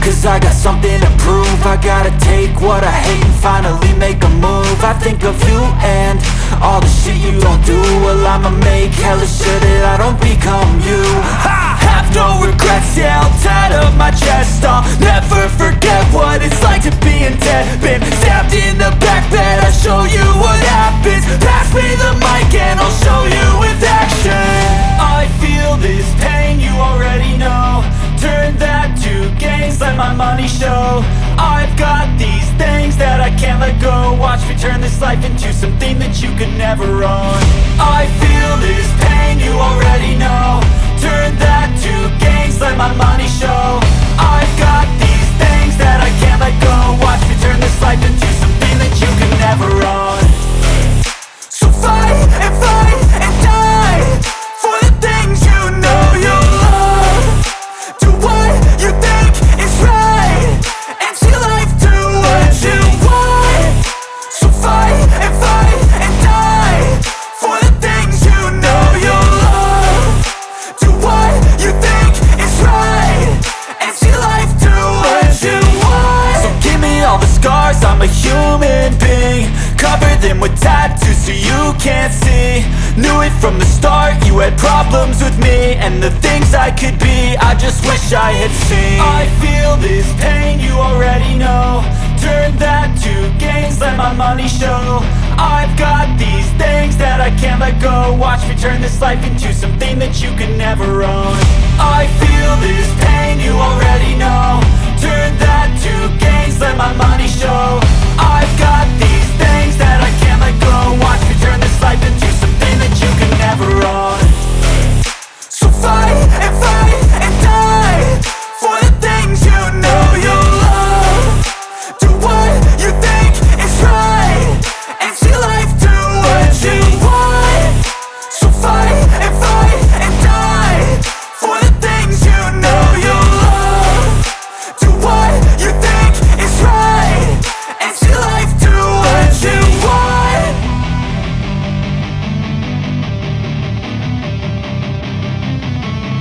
Cause I got something to prove. I gotta take what I hate and finally make a move. I think of you and all the shit you don't do. Well, I'ma make hella sure that I don't become you. I have no regrets, yeah, I'll tattle my chest. I'll never forget what it's like to be in debt. Been stabbed in the back bed, I'll show you what happens. Pass me the mic and I'll show you with action. I feel this pain, you already know. Turn that to gains, let my money show. I've got these things that I can't let go. Watch me turn this life into something that you could never own. I feel this pain, you already know. Turn that to gains, let my money show. I've got these things that I can't let go. Watch me turn this life into something that you could never own. So fight and die for the things you know you love. Do what you think is right and see life do what you want. So fight and die for the things you know you love. Do what you think is right and see life do what you want. So give me all the scars, I'm a human being. Cover them with tattoos so you can't see. Knew it from the start, you had problems with me and the things I could be, I just wish I had seen. I feel this pain, you already know. Turn that to gains, let my money show. I've got these things that I can't let go. Watch me turn this life into something that you can never own. I feel this pain, you already know. Turn that to